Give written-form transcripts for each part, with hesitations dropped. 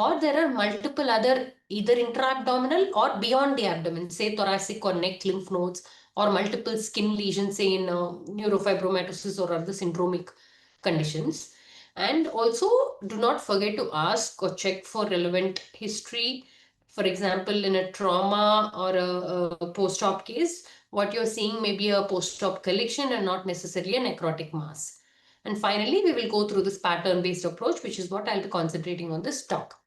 or there are multiple other either intra-abdominal or beyond the abdomen, say thoracic or neck lymph nodes, or multiple skin lesions, say in neurofibromatosis or other syndromic conditions. And also, do not forget to ask or check for relevant history. For example, in a trauma or a post-op case, what you're seeing may be a post-op collection and not necessarily a necrotic mass. And finally, we will go through this pattern-based approach, which is what I'll be concentrating on this talk.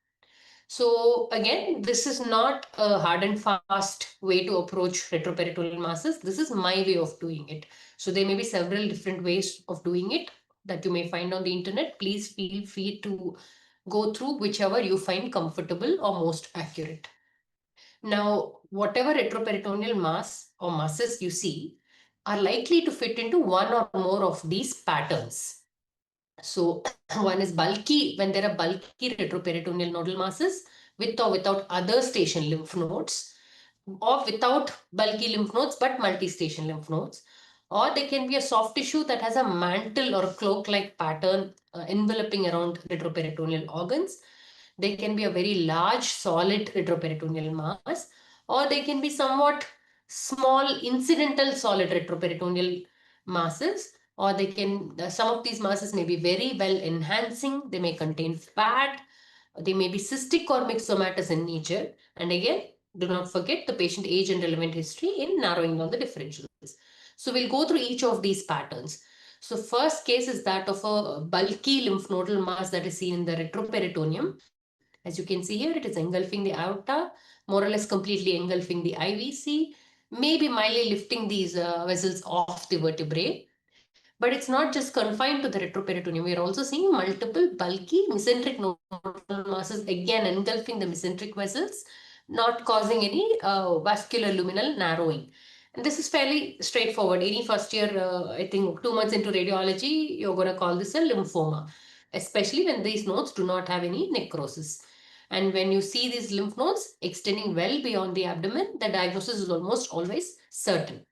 So again, this is not a hard and fast way to approach retroperitoneal masses. This is my way of doing it. So there may be several different ways of doing it that you may find on the internet. Please feel free to go through whichever you find comfortable or most accurate. Now, whatever retroperitoneal mass or masses you see are likely to fit into one or more of these patterns. So one is bulky, when there are bulky retroperitoneal nodal masses with or without other station lymph nodes, or without bulky lymph nodes but multi-station lymph nodes. Or they can be a soft tissue that has a mantle or cloak-like pattern enveloping around retroperitoneal organs. They can be a very large solid retroperitoneal mass, or they can be somewhat small incidental solid retroperitoneal masses, or they can, some of these masses may be very well enhancing, they may contain fat, they may be cystic or myxomatous in nature. And again, do not forget the patient age and relevant history in narrowing down the differentials. So we'll go through each of these patterns. So first case is that of a bulky lymph nodal mass that is seen in the retroperitoneum. As you can see here, it is engulfing the aorta, more or less completely engulfing the IVC, maybe mildly lifting these vessels off the vertebrae. But it's not just confined to the retroperitoneum. We are also seeing multiple bulky mesenteric nodal masses, again engulfing the mesenteric vessels, not causing any vascular luminal narrowing. And this is fairly straightforward. Any first year, I think 2 months into radiology, you're going to call this a lymphoma, especially when these nodes do not have any necrosis. And when you see these lymph nodes extending well beyond the abdomen, the diagnosis is almost always certain.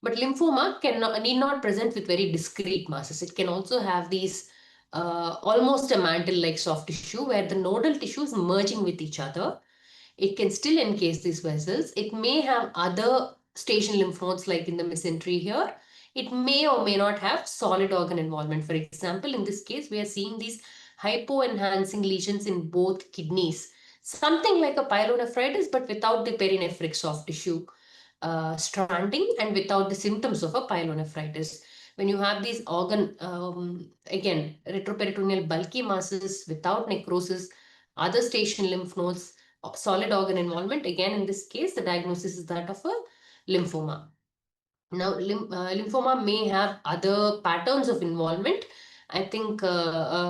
But lymphoma need not present with very discrete masses. It can also have these almost a mantle-like soft tissue where the nodal tissue is merging with each other. It can still encase these vessels. It may have other station lymph nodes like in the mesentery here. It may or may not have solid organ involvement. For example, in this case, we are seeing these hypo-enhancing lesions in both kidneys. Something like a pyelonephritis, but without the perinephric soft tissue stranding and without the symptoms of a pyelonephritis. When you have these organ, again, retroperitoneal bulky masses without necrosis, other station lymph nodes, solid organ involvement, again, in this case, the diagnosis is that of a lymphoma. Now, lymphoma may have other patterns of involvement. I think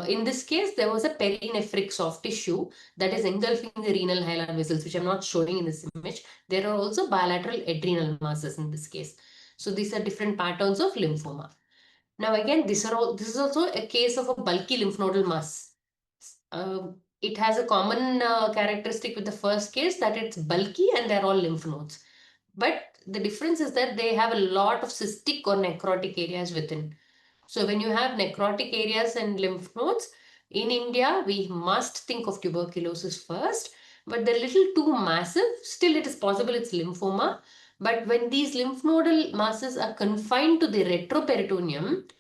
in this case, there was a perinephric soft tissue that is engulfing the renal hilar vessels, which I'm not showing in this image. There are also bilateral adrenal masses in this case. So these are different patterns of lymphoma. Now again, this is also a case of a bulky lymph nodal mass. It has a common characteristic with the first case that it's bulky and they're all lymph nodes. But the difference is that they have a lot of cystic or necrotic areas within. So when you have necrotic areas and lymph nodes, in India, we must think of tuberculosis first, but they're little too massive. Still, it is possible it's lymphoma. But when these lymph nodal masses are confined to the retroperitoneum,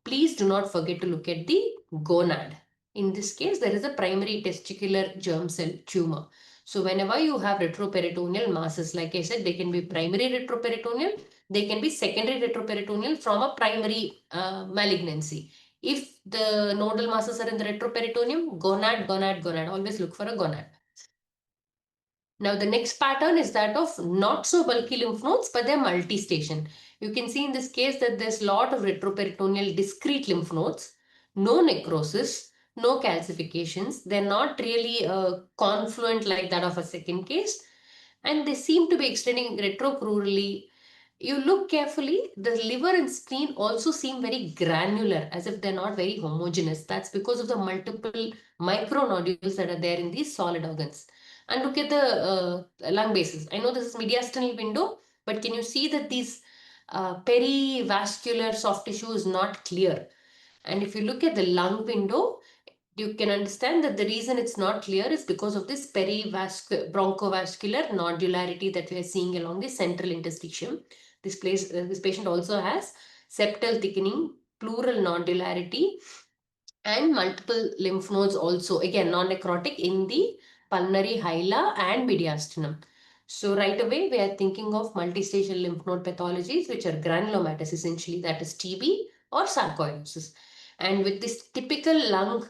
please do not forget to look at the gonad. In this case, there is a primary testicular germ cell tumor. So whenever you have retroperitoneal masses, like I said, they can be primary retroperitoneal, they can be secondary retroperitoneal from a primary malignancy. If the nodal masses are in the retroperitoneum, gonad, gonad, gonad, always look for a gonad. Now the next pattern is that of not so bulky lymph nodes, but they're multi-station. You can see in this case that there's a lot of retroperitoneal discrete lymph nodes, no necrosis, no calcifications. They're not really confluent like that of a second case, and they seem to be extending retrocrurally. You look carefully, the liver and spleen also seem very granular, as if they're not very homogeneous. That's because of the multiple micronodules that are there in these solid organs. And look at the lung bases. I know this is mediastinal window, but can you see that these perivascular soft tissue is not clear? And if you look at the lung window, you can understand that the reason it's not clear is because of this bronchovascular nodularity that we are seeing along the central interstitium. This patient also has septal thickening, pleural nodularity, and multiple lymph nodes also, again non-necrotic, in the pulmonary hyla and mediastinum. So right away we are thinking of multistage lymph node pathologies, which are granulomatous essentially, that is TB or sarcoidosis. And with this typical lung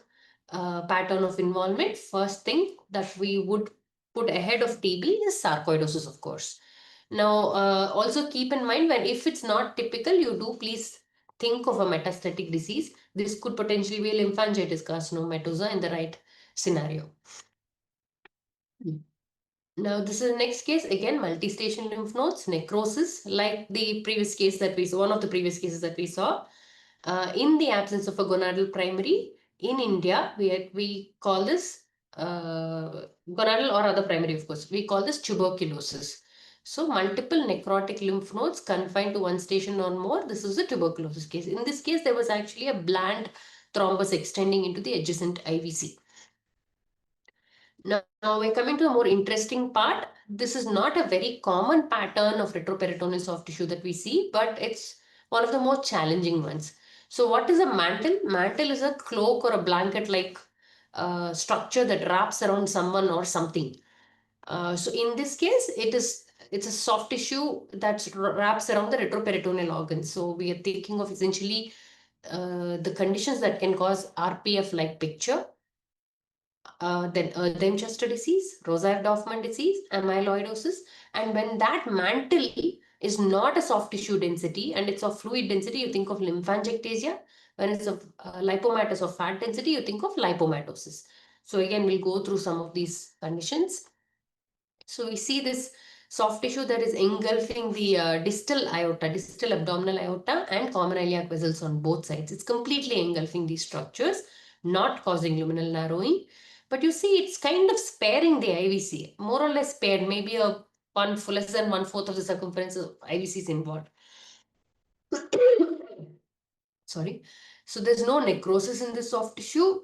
pattern of involvement, first thing that we would put ahead of TB is sarcoidosis, of course. Now, also keep in mind, when if it's not typical, you do please think of a metastatic disease. This could potentially be lymphangitis carcinomatosa in the right scenario. Now, this is the next case. Again, multi-station lymph nodes, necrosis, like the previous case that we saw, one of the previous cases that we saw. In the absence of a gonadal primary, in India, we call this gonadal or other primary, of course. We call this tuberculosis. So, multiple necrotic lymph nodes confined to one station or more. This is a tuberculosis case. In this case, there was actually a bland thrombus extending into the adjacent IVC. Now we're coming to a more interesting part. This is not a very common pattern of retroperitoneal soft tissue that we see, but it's one of the more challenging ones. So what is a mantle? Mantle is a cloak or a blanket-like structure that wraps around someone or something. So in this case, it's a soft tissue that wraps around the retroperitoneal organ. So we are thinking of essentially the conditions that can cause RPF-like picture. Then Erdheim-Chester disease, Rosaiv-Dorfman disease, amyloidosis. And when that mantle is not a soft tissue density and it's of fluid density, you think of lymphangiectasia. When it's of lipomatous or fat density, you think of lipomatosis. So again, we'll go through some of these conditions. So we see this soft tissue that is engulfing the distal aorta, distal abdominal aorta, and common iliac vessels on both sides. It's completely engulfing these structures, not causing luminal narrowing. But you see, it's kind of sparing the IVC, more or less spared, maybe less than 1/4 of the circumference of IVC is involved. Sorry. So there's no necrosis in this soft tissue.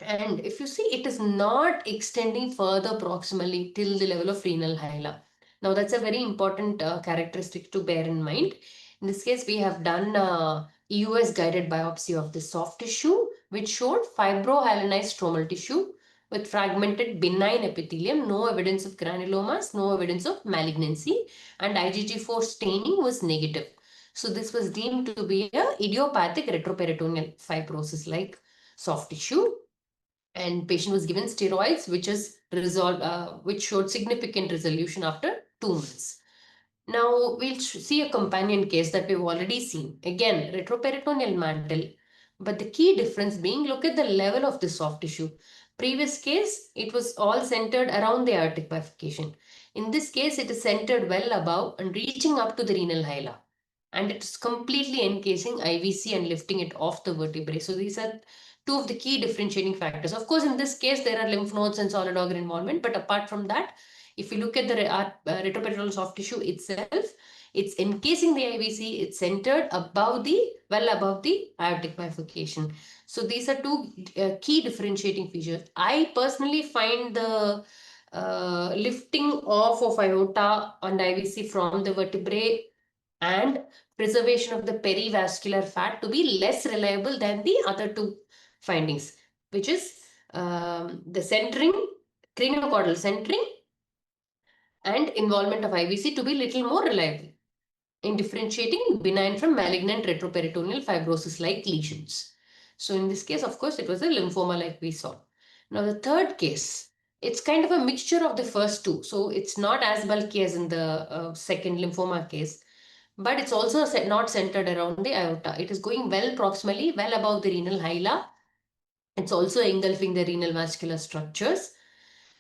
And if you see, it is not extending further proximally till the level of renal hyla. Now, that's a very important characteristic to bear in mind. In this case, we have done EUS guided biopsy of the soft tissue, which showed fibrohyalinized stromal tissue with fragmented benign epithelium, no evidence of granulomas, no evidence of malignancy, and IgG4 staining was negative. So this was deemed to be a idiopathic retroperitoneal fibrosis like soft tissue, and patient was given steroids, which showed significant resolution after 2 months. Now we'll see a companion case that we've already seen. Again, retroperitoneal mantle, but the key difference being, look at the level of the soft tissue. Previous case, it was all centered around the aortic bifurcation. In this case, it is centered well above and reaching up to the renal hyla. And it is completely encasing IVC and lifting it off the vertebrae. So these are two of the key differentiating factors. Of course, in this case, there are lymph nodes and solid organ involvement, but apart from that, if you look at the retroperitoneal soft tissue itself, it's encasing the IVC, it's centered well above the aortic bifurcation. So these are two key differentiating features. I personally find the lifting off of aorta and IVC from the vertebrae and preservation of the perivascular fat to be less reliable than the other two findings, which is the centering, craniocaudal centering, and involvement of IVC to be little more reliable in differentiating benign from malignant retroperitoneal fibrosis-like lesions. So in this case, of course, it was a lymphoma like we saw. Now the third case, it's kind of a mixture of the first two. So it's not as bulky as in the second lymphoma case, but it's also not centered around the aorta. It is going well proximally, well above the renal hyla. It's also engulfing the renal vascular structures.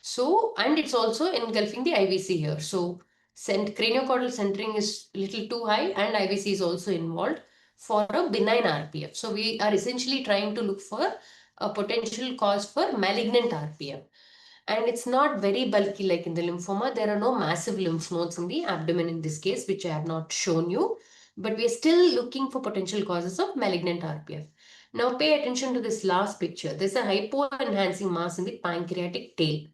So, and it's also engulfing the IVC here. So, craniocaudal centering is a little too high and IVC is also involved for a benign RPF. So, we are essentially trying to look for a potential cause for malignant RPF. And it's not very bulky like in the lymphoma. There are no massive lymph nodes in the abdomen in this case, which I have not shown you. But we are still looking for potential causes of malignant RPF. Now pay attention to this last picture. There's a hypo-enhancing mass in the pancreatic tail.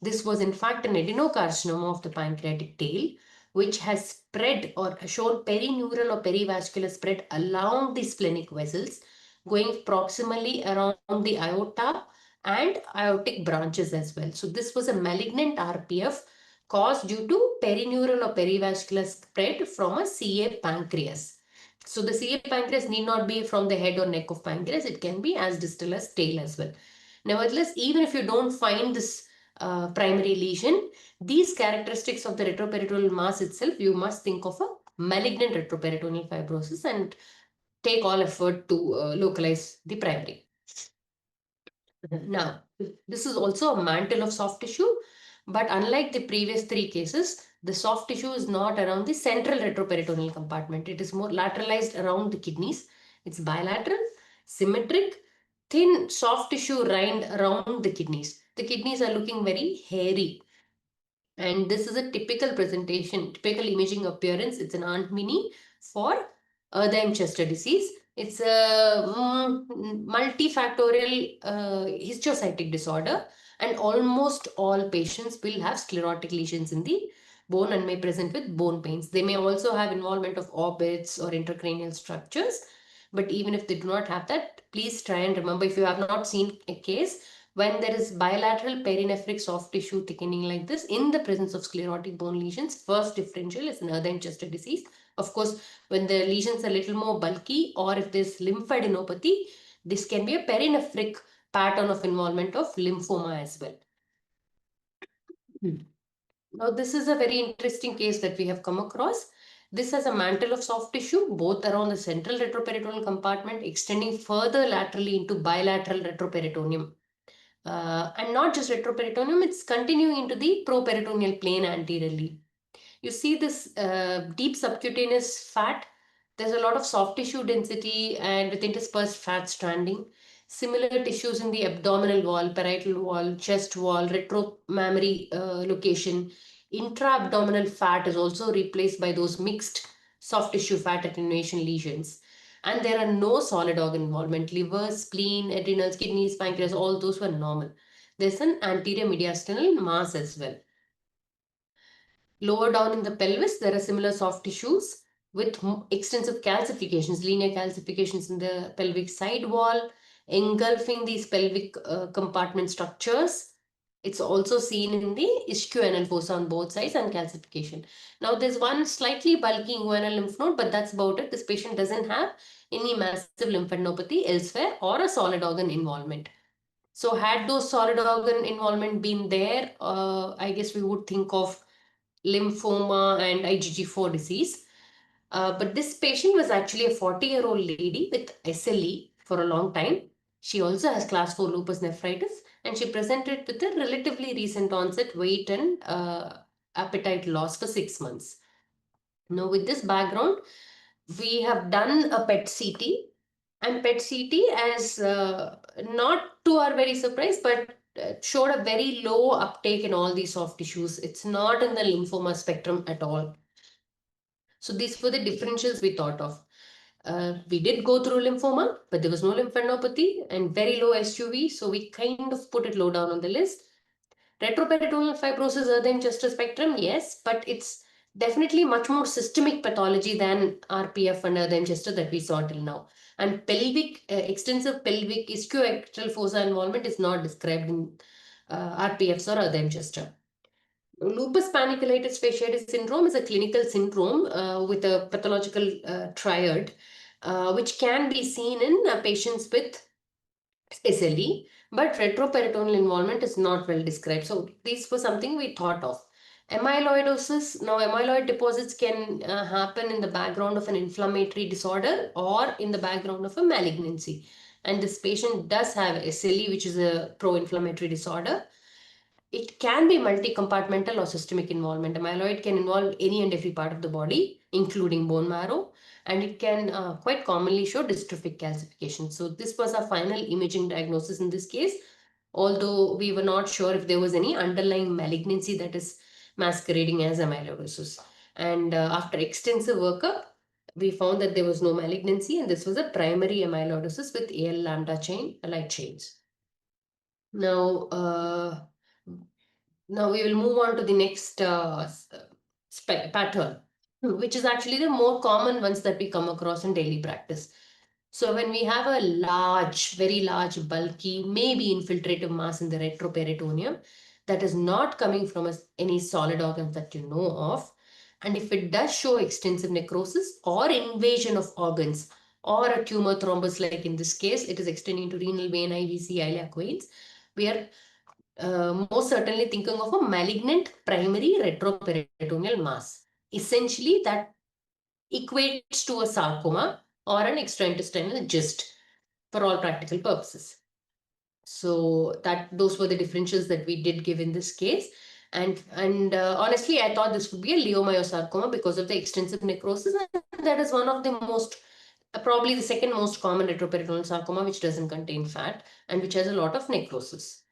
This was in fact an adenocarcinoma of the pancreatic tail, which has spread or shown perineural or perivascular spread along the splenic vessels, going proximally around the aorta and aortic branches as well. So this was a malignant RPF caused due to perineural or perivascular spread from a CA pancreas. So the CA pancreas need not be from the head or neck of pancreas. It can be as distal as tail as well. Nevertheless, even if you don't find this primary lesion, these characteristics of the retroperitoneal mass itself, you must think of a malignant retroperitoneal fibrosis and take all effort to localize the primary. Now, this is also a mantle of soft tissue, but unlike the previous three cases, the soft tissue is not around the central retroperitoneal compartment. It is more lateralized around the kidneys. It's bilateral, symmetric, thin soft tissue rind around the kidneys. The kidneys are looking very hairy. And this is a typical presentation, typical imaging appearance. It's an Aunt Minnie for Erdheim-Chester disease. It's a multifactorial histiocytic disorder, and almost all patients will have sclerotic lesions in the bone and may present with bone pains. They may also have involvement of orbits or intracranial structures. But even if they do not have that, please try and remember, if you have not seen a case, when there is bilateral perinephric soft tissue thickening like this in the presence of sclerotic bone lesions, first differential is an Erdheim-Chester disease. Of course, when the lesions are a little more bulky or if there's lymphadenopathy, this can be a perinephric pattern of involvement of lymphoma as well. Now, this is a very interesting case that we have come across. This has a mantle of soft tissue, both around the central retroperitoneal compartment, extending further laterally into bilateral retroperitoneum. And not just retroperitoneum, it's continuing into the properitoneal plane anteriorly. You see this deep subcutaneous fat. There's a lot of soft tissue density and with interspersed fat stranding. Similar tissues in the abdominal wall, parietal wall, chest wall, retromammary location. Intra-abdominal fat is also replaced by those mixed soft tissue fat attenuation lesions. And there are no solid organ involvement. Liver, spleen, adrenals, kidneys, pancreas, all those were normal. There's an anterior mediastinal mass as well. Lower down in the pelvis, there are similar soft tissues with extensive calcifications, linear calcifications in the pelvic side wall, engulfing these pelvic compartment structures. It's also seen in the ischial fossa on both sides and calcification. Now, there's one slightly bulky inguinal lymph node, but that's about it. This patient doesn't have any massive lymphadenopathy elsewhere or a solid organ involvement. So, had those solid organ involvement been there, I guess we would think of lymphoma and IgG4 disease. But this patient was actually a 40-year-old lady with SLE for a long time. She also has class 4 lupus nephritis, and she presented with a relatively recent onset weight and appetite loss for 6 months. Now, with this background, we have done a PET CT, and PET CT, as not to our very surprise, but showed a very low uptake in all these soft tissues. It's not in the lymphoma spectrum at all. So these were the differentials we thought of. We did go through lymphoma, but there was no lymphadenopathy and very low SUV. So we kind of put it low down on the list. Retroperitoneal fibrosis, Erdheim-Chester spectrum, yes, but it's definitely much more systemic pathology than RPF and Erdheim-Chester that we saw till now. And pelvic, extensive pelvic ischial fossa involvement is not described in RPFs or Erdheim-Chester. Lupus paniculitis fasciitis syndrome is a clinical syndrome with a pathological triad, which can be seen in patients with SLE, but retroperitoneal involvement is not well described. So these were something we thought of. Amyloidosis. Now, amyloid deposits can happen in the background of an inflammatory disorder or in the background of a malignancy. And this patient does have SLE, which is a pro-inflammatory disorder. It can be multi-compartmental or systemic involvement. Amyloid can involve any and every part of the body, including bone marrow, and it can quite commonly show dystrophic calcification. So this was our final imaging diagnosis in this case, although we were not sure if there was any underlying malignancy that is masquerading as amyloidosis. And after extensive workup, we found that there was no malignancy, and this was a primary amyloidosis with AL lambda chain light chains. Now, now we will move on to the next pattern, which is actually the more common ones that we come across in daily practice. So when we have a large, very large, bulky, maybe infiltrative mass in the retroperitoneum that is not coming from any solid organ that you know of, and if it does show extensive necrosis or invasion of organs or a tumor thrombus, like in this case, it is extending to renal vein, IVC, iliac veins, we are most certainly thinking of a malignant primary retroperitoneal mass. Essentially, that equates to a sarcoma or an extraintestinal cyst for all practical purposes. So those were the differentials that we did give in this case. And honestly, I thought this would be a leiomyosarcoma because of the extensive necrosis. And that is one of the most, probably the second most common retroperitoneal sarcoma, which doesn't contain fat and which has a lot of necrosis.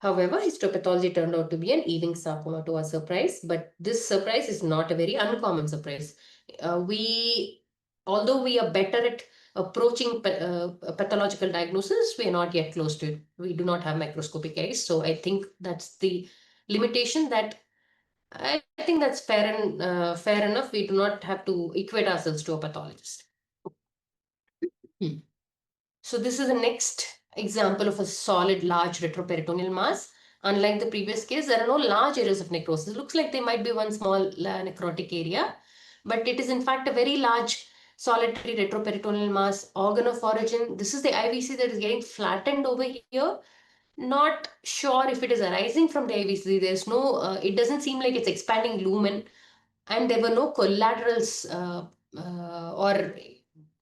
However, histopathology turned out to be an Ewing sarcoma to our surprise, but this surprise is not a very uncommon surprise. Although we are better at approaching pathological diagnosis, we are not yet close to it. We do not have microscopic eyes, so I think that's the limitation. That I think that's fair enough. We do not have to equate ourselves to a pathologist. Hmm. So this is the next example of a solid large retroperitoneal mass. Unlike the previous case, there are no large areas of necrosis. It looks like there might be one small necrotic area, but it is in fact a very large solitary retroperitoneal mass, organ of origin. This is the IVC that is getting flattened over here. Not sure if it is arising from the IVC. There's no, it doesn't seem like it's expanding lumen, and there were no collaterals or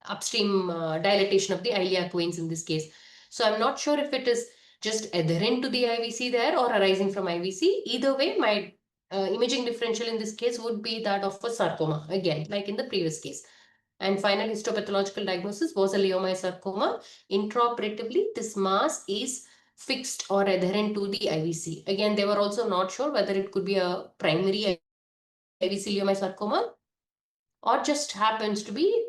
upstream dilatation of the iliac veins in this case. So I'm not sure if it is just adherent to the IVC there or arising from IVC. Either way, my imaging differential in this case would be that of a sarcoma, again, like in the previous case. And final histopathological diagnosis was a leiomyosarcoma. Intraoperatively, this mass is fixed or adherent to the IVC. Again, they were also not sure whether it could be a primary IVC leiomyosarcoma or just happens to be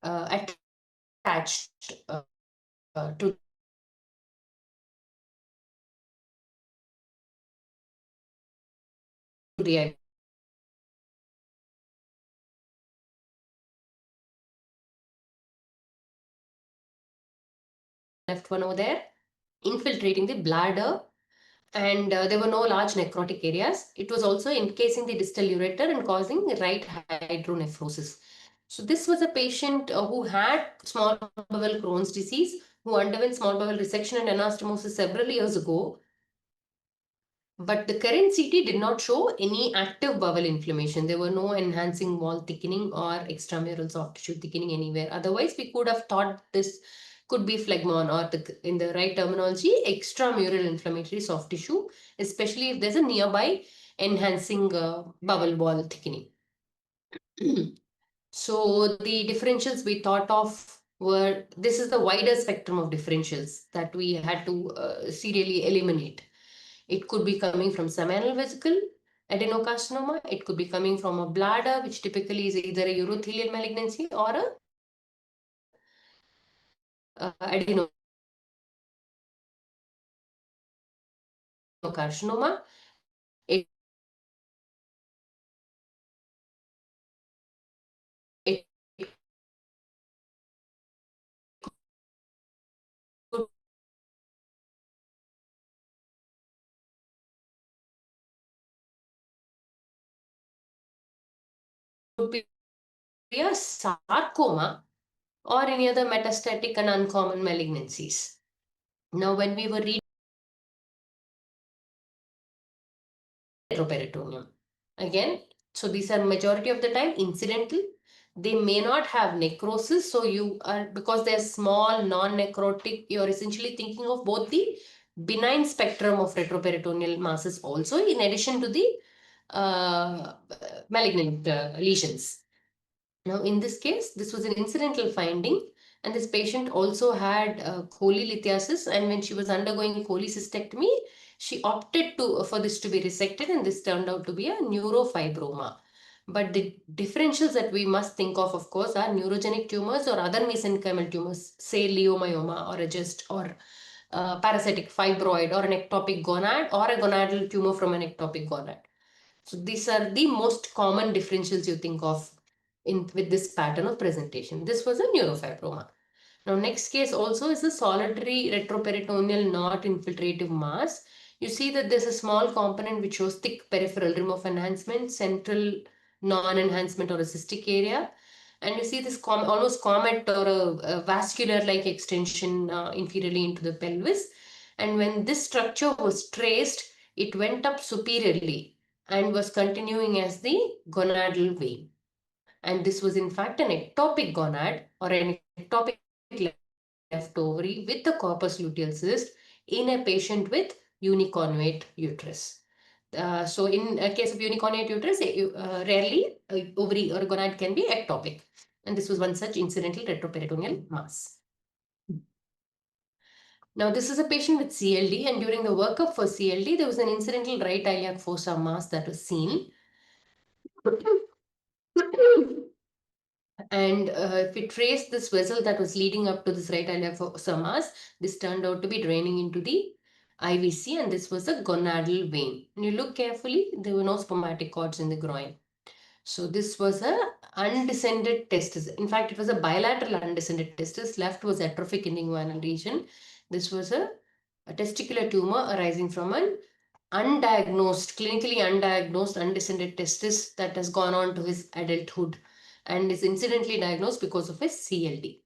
attached to the left one over there, infiltrating the bladder, and there were no large necrotic areas. It was also encasing the distal ureter and causing right hydronephrosis. So this was a patient who had small bowel Crohn's disease, who underwent small bowel resection and anastomosis several years ago. But the current CT did not show any active bowel inflammation. There were no enhancing wall thickening or extramural soft tissue thickening anywhere. Otherwise, we could have thought this could be phlegmon, or in the right terminology, extramural inflammatory soft tissue, especially if there's a nearby enhancing bowel wall thickening. So the differentials we thought of were, this is the wider spectrum of differentials that we had to serially eliminate. It could be coming from seminal vesicle adenocarcinoma. It could be coming from a bladder, which typically is either a urothelial malignancy or a adenocarcinoma. It could be a sarcoma or any other metastatic and uncommon malignancies. Now, when we were reading retroperitoneum, again, so these are majority of the time incidental. They may not have necrosis, so you are, because they're small, non-necrotic, you're essentially thinking of both the benign spectrum of retroperitoneal masses also, in addition to the malignant lesions. Now, in this case, this was an incidental finding, and this patient also had cholelithiasis, and when she was undergoing cholecystectomy, she opted for this to be resected, and this turned out to be a neurofibroma. But the differentials that we must think of course, are neurogenic tumors or other mesenchymal tumors, say leiomyoma or a GIST or parasitic fibroid or an ectopic gonad or a gonadal tumor from an ectopic gonad. So these are the most common differentials you think of in with this pattern of presentation. This was a neurofibroma. Now, next case also is a solitary retroperitoneal not infiltrative mass. You see that there's a small component which shows thick peripheral rim of enhancement, central non-enhancement or a cystic area. And you see this almost comet or a vascular-like extension inferiorly into the pelvis. And when this structure was traced, it went up superiorly and was continuing as the gonadal vein. And this was in fact an ectopic gonad or an ectopic left ovary with the corpus luteal cyst in a patient with uniconvate uterus. So in a case of uniconvate uterus, rarely ovary or gonad can be ectopic. And this was one such incidental retroperitoneal mass. Now, this is a patient with CLD, and during the workup for CLD, there was an incidental right iliac fossa mass that was seen. And if we trace this vessel that was leading up to this right iliac fossa mass, this turned out to be draining into the IVC, and this was a gonadal vein. When you look carefully, there were no spermatic cords in the groin. So this was a undescended testis. In fact, it was a bilateral undescended testis. Left was atrophic in the inguinal region. This was a testicular tumor arising from an undiagnosed, clinically undiagnosed, undescended testis that has gone on to his adulthood and is incidentally diagnosed because of his CLD.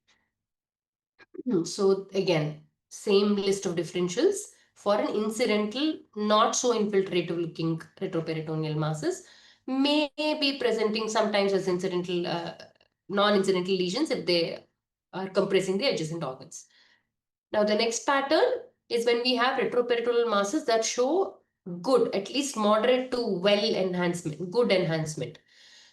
So again, same list of differentials for an incidental, not so infiltrative looking retroperitoneal masses may be presenting sometimes as incidental, non-incidental lesions if they are compressing the adjacent organs. Now the next pattern is when we have retroperitoneal masses that show good, at least moderate to well enhancement, good enhancement.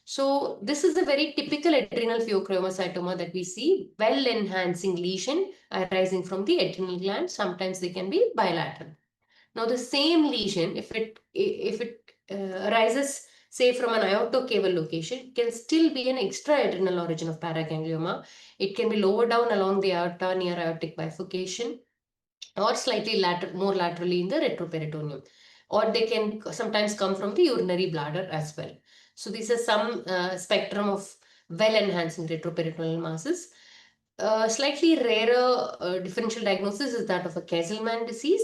So this is a very typical adrenal pheochromocytoma that we see, well enhancing lesion arising from the adrenal gland. Sometimes they can be bilateral. Now the same lesion, if it arises say from an iotocaval location, can still be an extra adrenal origin of paraganglioma. It can be lower down along the aorta near aortic bifurcation, or slightly more laterally in the retroperitoneum, or they can sometimes come from the urinary bladder as well. So these are some spectrum of well enhancing retroperitoneal masses. Slightly rarer differential diagnosis is that of a Kesselman disease,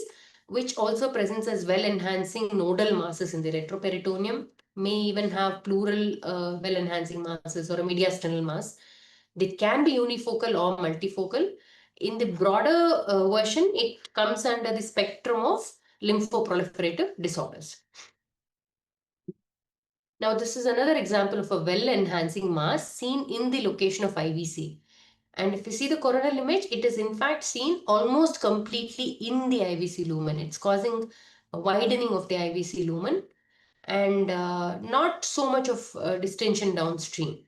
which also presents as well enhancing nodal masses in the retroperitoneum, may even have pleural well enhancing masses or a mediastinal mass. They can be unifocal or multifocal. In the broader version, it comes under the spectrum of lymphoproliferative disorders. Now, this is another example of a well-enhancing mass seen in the location of IVC. And if you see the coronal image, it is in fact seen almost completely in the IVC lumen. It's causing a widening of the IVC lumen and not so much of distension downstream,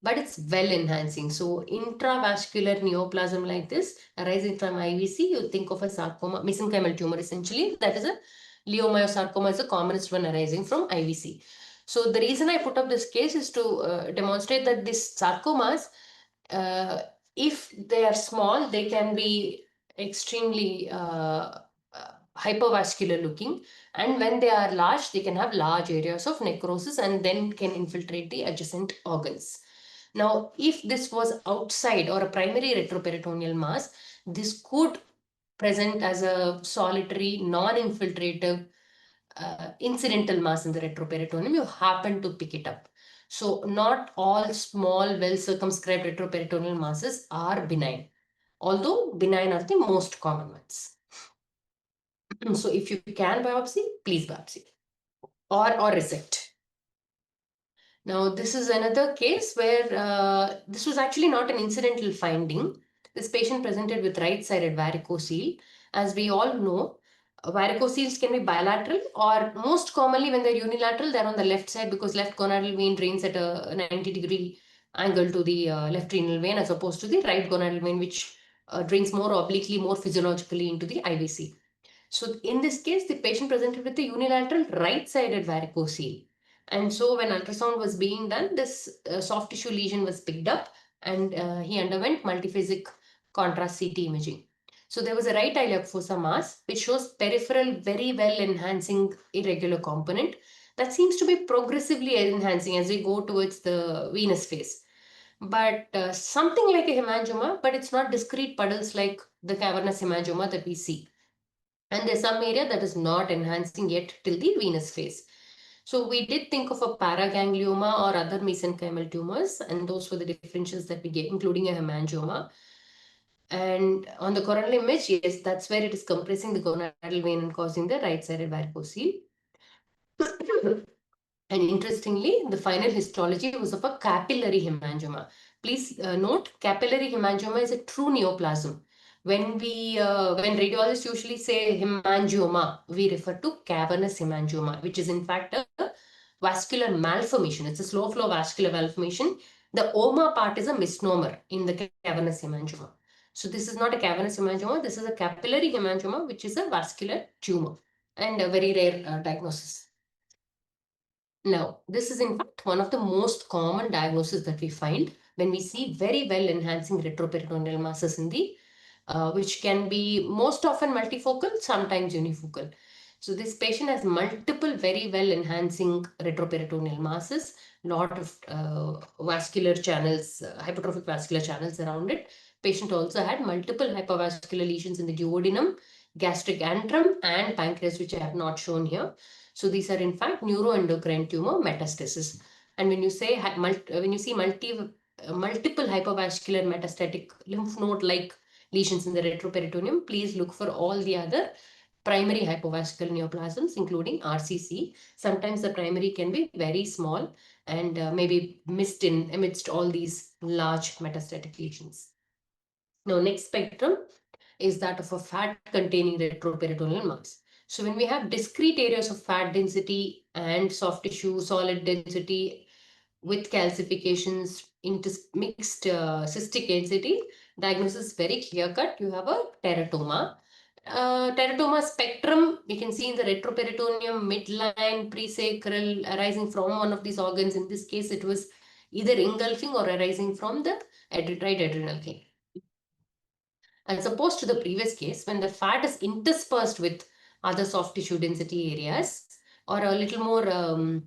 but it's well enhancing. So intravascular neoplasm like this arising from IVC, you think of a sarcoma, mesenchymal tumor essentially. That is a leiomyosarcoma is the commonest one arising from IVC. So the reason I put up this case is to demonstrate that these sarcomas, if they are small, they can be extremely hypervascular looking, and when they are large, they can have large areas of necrosis and then can infiltrate the adjacent organs. Now, if this was outside or a primary retroperitoneal mass, this could present as a solitary, non-infiltrative incidental mass in the retroperitoneum. You happen to pick it up. So not all small, well-circumscribed retroperitoneal masses are benign, although benign are the most common ones. So if you can biopsy, please biopsy or resect. Now, this is another case where this was actually not an incidental finding. This patient presented with right-sided varicocele. As we all know, varicoceles can be bilateral, or most commonly when they're unilateral, they're on the left side because left gonadal vein drains at a 90-degree angle to the left renal vein, as opposed to the right gonadal vein, which drains more obliquely, more physiologically into the IVC. So in this case, the patient presented with a unilateral right-sided varicocele. And so when ultrasound was being done, this soft tissue lesion was picked up, and he underwent multiphasic contrast CT imaging. So there was a right iliac fossa mass, which shows peripheral very well enhancing irregular component that seems to be progressively enhancing as we go towards the venous phase. But something like a hemangioma, but it's not discrete puddles like the cavernous hemangioma that we see. And there's some area that is not enhancing yet till the venous phase. So we did think of a paraganglioma or other mesenchymal tumors, and those were the differentials that we gave, including a hemangioma. And on the coronal image, yes, that's where it is compressing the gonadal vein and causing the right-sided varicocele. And interestingly, the final histology was of a capillary hemangioma. Please note, capillary hemangioma is a true neoplasm. When radiologists usually say hemangioma, we refer to cavernous hemangioma, which is in fact a vascular malformation. It's a slow flow vascular malformation. The oma part is a misnomer in the cavernous hemangioma. So this is not a cavernous hemangioma. This is a capillary hemangioma, which is a vascular tumor and a very rare diagnosis. Now, this is in fact one of the most common diagnoses that we find when we see very well enhancing retroperitoneal masses in the which can be most often multifocal, sometimes unifocal. So this patient has multiple very well enhancing retroperitoneal masses, lot of vascular channels, hypertrophic vascular channels around it. Patient also had multiple hypervascular lesions in the duodenum, gastric antrum, and pancreas, which I have not shown here. So these are in fact neuroendocrine tumor metastasis. And when you say when you see multiple hypervascular metastatic lymph node like lesions in the retroperitoneum, please look for all the other primary hypovascular neoplasms, including RCC. Sometimes the primary can be very small and maybe missed in amidst all these large metastatic lesions. Now, next spectrum is that of a fat-containing retroperitoneal mass. So when we have discrete areas of fat density and soft tissue, solid density, with calcifications into mixed cystic density, diagnosis is very clear cut. You have a teratoma. Teratoma spectrum, you can see in the retroperitoneum, midline, presacral, arising from one of these organs. In this case, it was either engulfing or arising from the right adrenal gland. As opposed to the previous case, when the fat is interspersed with other soft tissue density areas or a little more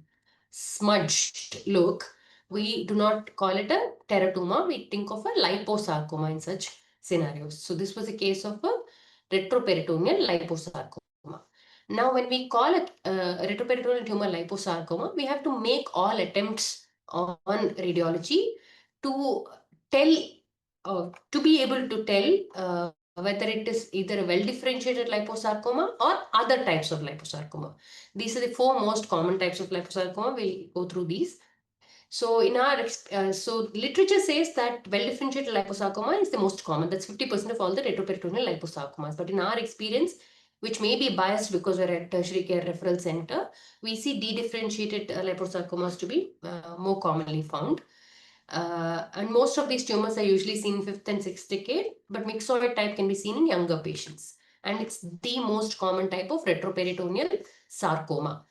smudged look, we do not call it a teratoma. We think of a liposarcoma in such scenarios. So this was a case of a retroperitoneal liposarcoma. Now, when we call it a retroperitoneal tumor liposarcoma, we have to make all attempts on radiology to tell to be able to tell whether it is either a well-differentiated liposarcoma or other types of liposarcoma. These are the four most common types of liposarcoma. We'll go through these. So in our so literature says that well-differentiated liposarcoma is the most common. That's 50% of all the retroperitoneal liposarcomas. But in our experience, which may be biased because we're at tertiary care referral center, we see dedifferentiated liposarcomas to be more commonly found. And most of these tumors are usually seen in fifth and sixth decade, but myxoid type can be seen in younger patients. And it's the most common type of retroperitoneal sarcoma.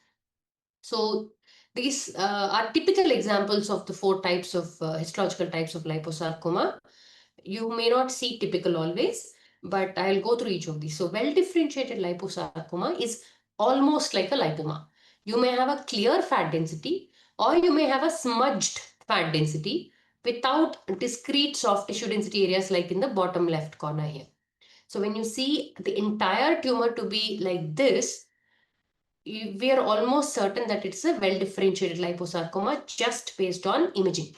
So these are typical examples of the four types of histological types of liposarcoma. You may not see typical always, but I'll go through each of these. So well-differentiated liposarcoma is almost like a lipoma. You may have a clear fat density or you may have a smudged fat density without discrete soft tissue density areas like in the bottom left corner here. So when you see the entire tumor to be like this, we are almost certain that it's a well-differentiated liposarcoma just based on imaging.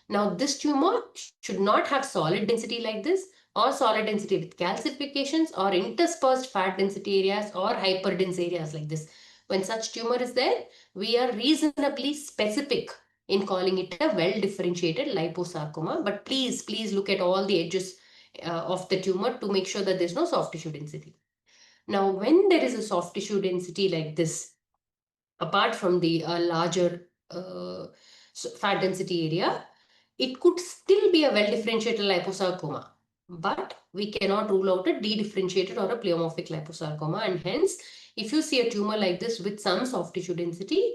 Now, this tumor should not have solid density like this or solid density with calcifications or interspersed fat density areas or hyperdense areas like this. When such tumor is there, we are reasonably specific in calling it a well-differentiated liposarcoma. But please look at all the edges of the tumor to make sure that there's no soft tissue density. Now, when there is a soft tissue density like this, apart from the larger fat density area, it could still be a well-differentiated liposarcoma. but we cannot rule out a dedifferentiated or a pleomorphic liposarcoma. And hence, if you see a tumor like this with some soft tissue density,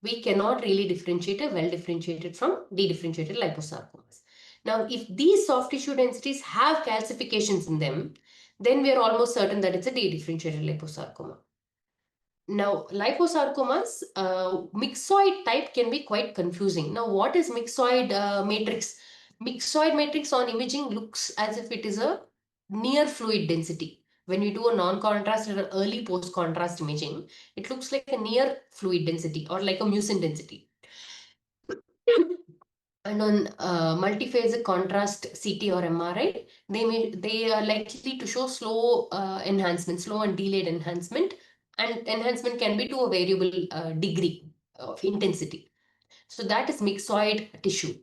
we cannot really differentiate a well-differentiated from dedifferentiated liposarcomas. Now, if these soft tissue densities have calcifications in them, then we are almost certain that it's a dedifferentiated liposarcoma. Now, liposarcomas, myxoid type can be quite confusing. Now, what is myxoid matrix? Myxoid matrix on imaging looks as if it is a near fluid density. When we do a non-contrast or early post-contrast imaging, it looks like a near fluid density or like a mucin density. And on multiphasic contrast CT or MRI, they are likely to show slow enhancement, slow and delayed enhancement, and enhancement can be to a variable degree of intensity. So that is myxoid tissue.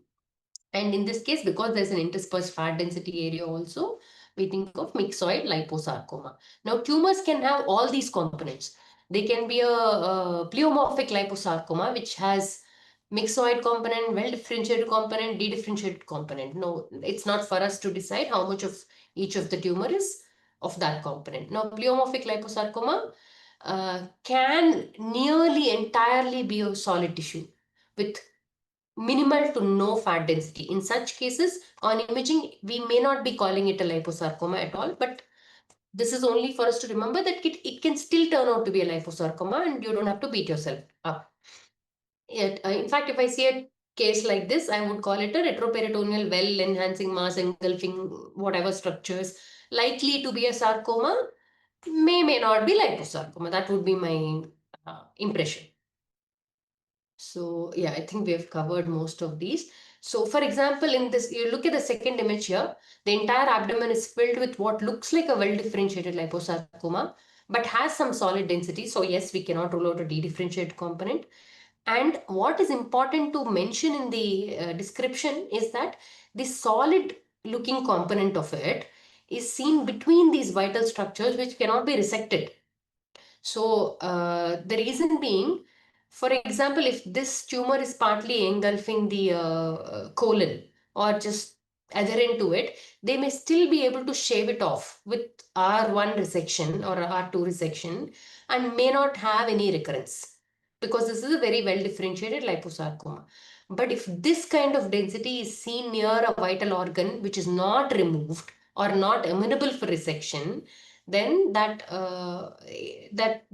And in this case, because there's an interspersed fat density area also, we think of myxoid liposarcoma. Now, tumors can have all these components. They can be a pleomorphic liposarcoma, which has myxoid component, well-differentiated component, dedifferentiated component. No, it's not for us to decide how much of each of the tumor is of that component. Now, pleomorphic liposarcoma can nearly entirely be a solid tissue with minimal to no fat density. In such cases, on imaging, we may not be calling it a liposarcoma at all, but this is only for us to remember that it can still turn out to be a liposarcoma and you don't have to beat yourself up. In fact, if I see a case like this, I would call it a retroperitoneal well enhancing mass engulfing whatever structures likely to be a sarcoma, may not be liposarcoma. That would be my impression. So yeah, I think we have covered most of these. So for example, in this, you look at the second image here, the entire abdomen is filled with what looks like a well-differentiated liposarcoma, but has some solid density. So yes, we cannot rule out a dedifferentiated component. And what is important to mention in the description is that the solid looking component of it is seen between these vital structures which cannot be resected. So the reason being, for example, if this tumor is partly engulfing the colon or just adherent to it, they may still be able to shave it off with R1 resection or R2 resection and may not have any recurrence because this is a very well differentiated liposarcoma. But if this kind of density is seen near a vital organ which is not removed or not amenable for resection, then that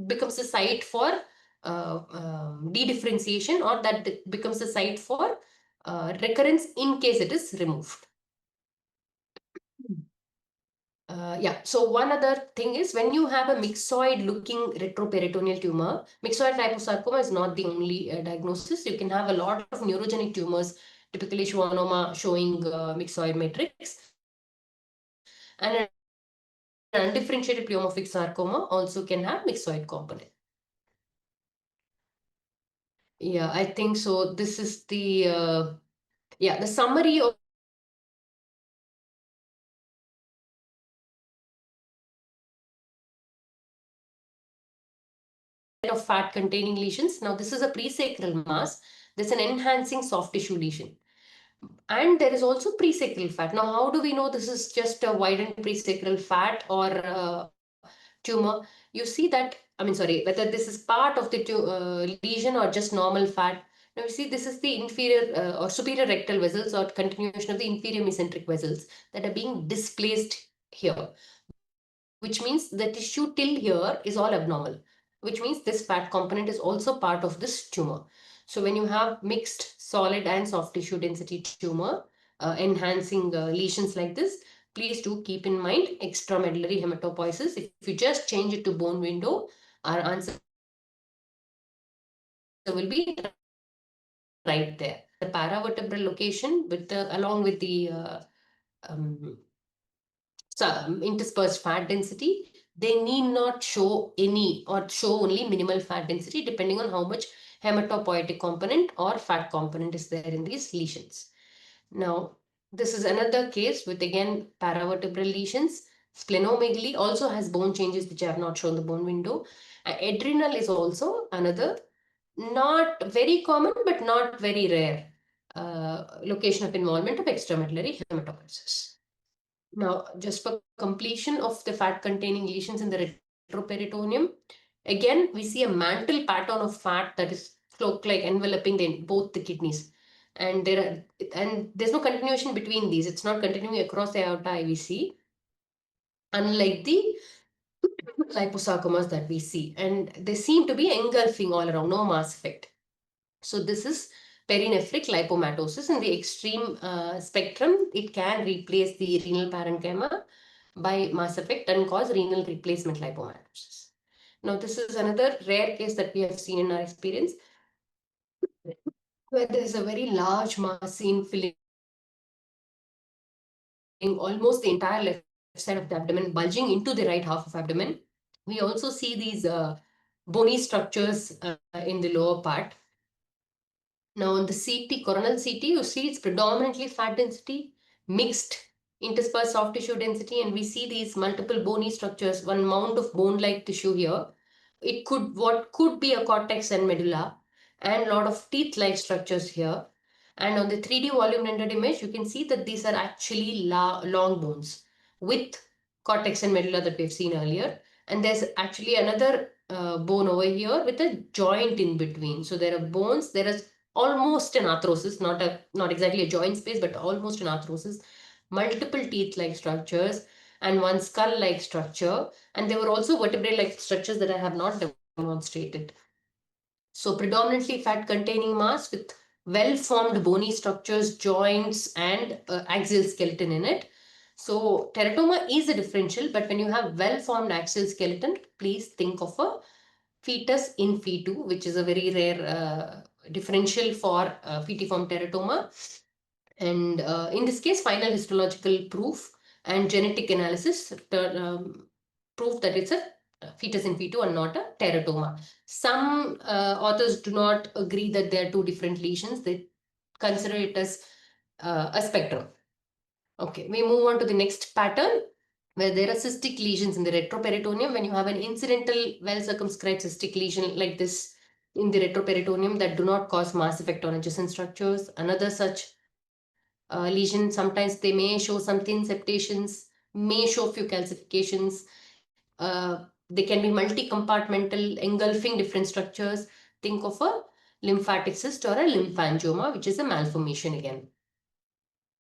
becomes a site for dedifferentiation, or that becomes a site for recurrence in case it is removed. Yeah, so one other thing is when you have a myxoid looking retroperitoneal tumor, myxoid liposarcoma is not the only diagnosis. You can have a lot of neurogenic tumors, typically schwannoma showing myxoid matrix, and an undifferentiated pleomorphic sarcoma also can have myxoid component. Yeah, I think so. This is the the summary of fat containing lesions. Now, this is a presacral mass. There's an enhancing soft tissue lesion. And there is also presacral fat. Now, how do we know this is just a widened presacral fat or tumor? You see that, I mean, sorry, whether this is part of the lesion or just normal fat. Now, you see, this is the inferior or superior rectal vessels or continuation of the inferior mesenteric vessels that are being displaced here, which means the tissue till here is all abnormal, which means this fat component is also part of this tumor. So when you have mixed solid and soft tissue density tumor enhancing lesions like this, please do keep in mind extramedullary hematopoiesis. If you just change it to bone window, our answer will be right there. The paravertebral location with the along with the um, interspersed fat density, they need not show any or show only minimal fat density depending on how much hematopoietic component or fat component is there in these lesions. Now, this is another case with again paravertebral lesions. Splenomegaly also has bone changes which I have not shown the bone window. Adrenal is also another not very common but not very rare location of involvement of extramedullary hematopoiesis. Now, just for completion of the fat-containing lesions in the retroperitoneum, again, we see a mantle pattern of fat that is cloak-like enveloping both the kidneys. And there's no continuation between these. It's not continuing across the aorta IVC, unlike the liposarcomas that we see. And they seem to be engulfing all around, no mass effect. So this is perinephric lipomatosis. In the extreme spectrum, it can replace the renal parenchyma by mass effect and cause renal replacement lipomatosis. Now, this is another rare case that we have seen in our experience, where there is a very large mass seen filling almost the entire left side of the abdomen, bulging into the right half of abdomen. We also see these bony structures in the lower part. Now on the CT, coronal CT, you see it's predominantly fat density, mixed interspersed soft tissue density, and we see these multiple bony structures, one mound of bone-like tissue here. What could be a cortex and medulla, and a lot of teeth-like structures here. And on the 3D volume rendered image, you can see that these are actually long bones with cortex and medulla that we've seen earlier. And there's actually another bone over here with a joint in between. So there are bones, there is almost an arthrosis, not exactly a joint space, but almost an arthrosis, multiple teeth-like structures, and one skull-like structure. And there were also vertebrae-like structures that I have not demonstrated. So predominantly fat-containing mass with well-formed bony structures, joints, and axial skeleton in it. So teratoma is a differential, but when you have well-formed axial skeleton, please think of a fetus in fetu, which is a very rare differential for fetiform teratoma. And in this case, final histological proof and genetic analysis prove that it's a fetus in fetu and not a teratoma. Some authors do not agree that they are two different lesions. They consider it as a spectrum. Okay, we move on to the next pattern, where there are cystic lesions in the retroperitoneum. When you have an incidental well-circumscribed cystic lesion like this in the retroperitoneum that do not cause mass effect on adjacent structures, another such lesion, sometimes they may show some thin septations, may show few calcifications. They can be multi-compartmental, engulfing different structures. Think of a lymphatic cyst or a lymphangioma, which is a malformation again.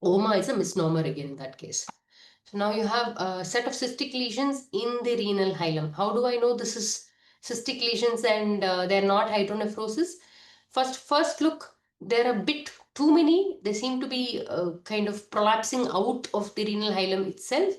Oma is a misnomer again in that case. So now you have a set of cystic lesions in the renal hilum. How do I know this is cystic lesions and they're not hydronephrosis? First look, they're a bit too many. They seem to be kind of prolapsing out of the renal hilum itself.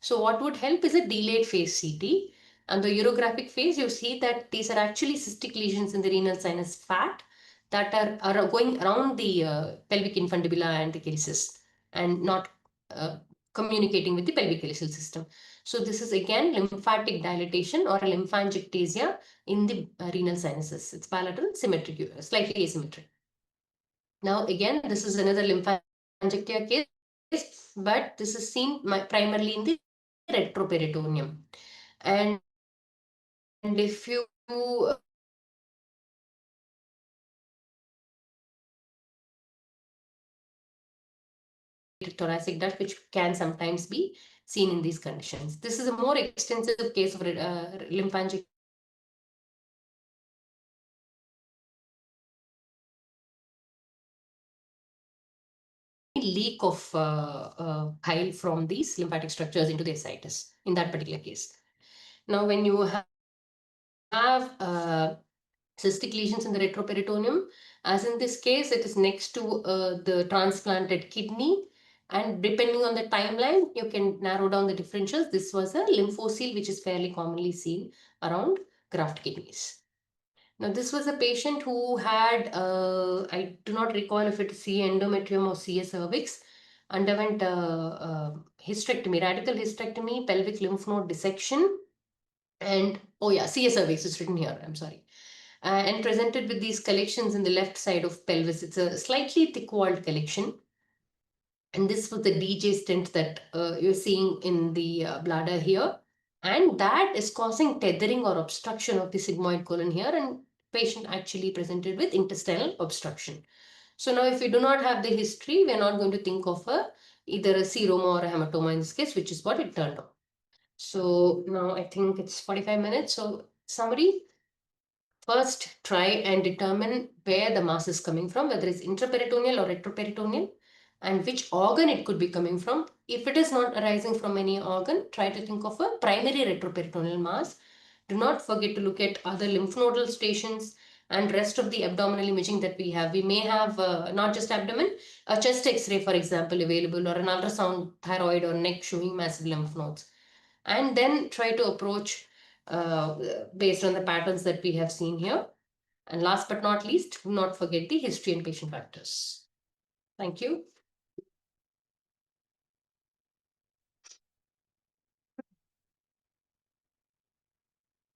So what would help is a delayed phase CT. And the urographic phase, you see that these are actually cystic lesions in the renal sinus fat that are going around the pelvic infundibula and the calyces and not uh, communicating with the pelvic calyceal system. So this is again lymphatic dilatation or a lymphangiectasia in the renal sinuses. It's bilateral, symmetric, slightly asymmetric. Now again, this is another lymphangiectasia case, but this is seen primarily in the retroperitoneum. And if you thoracic duct, which can sometimes be seen in these conditions. This is a more extensive case of lymphangiectasia leak of bile from these lymphatic structures into the ascites in that particular case. Now, when you have cystic lesions in the retroperitoneum, as in this case, it is next to the transplanted kidney. And depending on the timeline, you can narrow down the differentials. This was a lymphocele, which is fairly commonly seen around graft kidneys. Now, this was a patient who had, I do not recall if it is C endometrium or CS cervix, underwent hysterectomy, radical hysterectomy, pelvic lymph node dissection, and oh yeah, CS cervix is written here, I'm sorry. And presented with these collections in the left side of pelvis. It's a slightly thick-walled collection. And this was the DJ stent that you're seeing in the bladder here. And that is causing tethering or obstruction of the sigmoid colon here. And patient actually presented with intestinal obstruction. So now if we do not have the history, we're not going to think of a either a seroma or a hematoma in this case, which is what it turned out. So now I think it's 45 minutes. So summary, first try and determine where the mass is coming from, whether it's intraperitoneal or retroperitoneal, and which organ it could be coming from. If it is not arising from any organ, try to think of a primary retroperitoneal mass. Do not forget to look at other lymph nodal stations and rest of the abdominal imaging that we have. We may have not just abdomen, a chest x-ray, for example, available, or an ultrasound thyroid or neck showing massive lymph nodes. And then try to approach uh, based on the patterns that we have seen here. And last but not least, do not forget the history and patient factors. Thank you.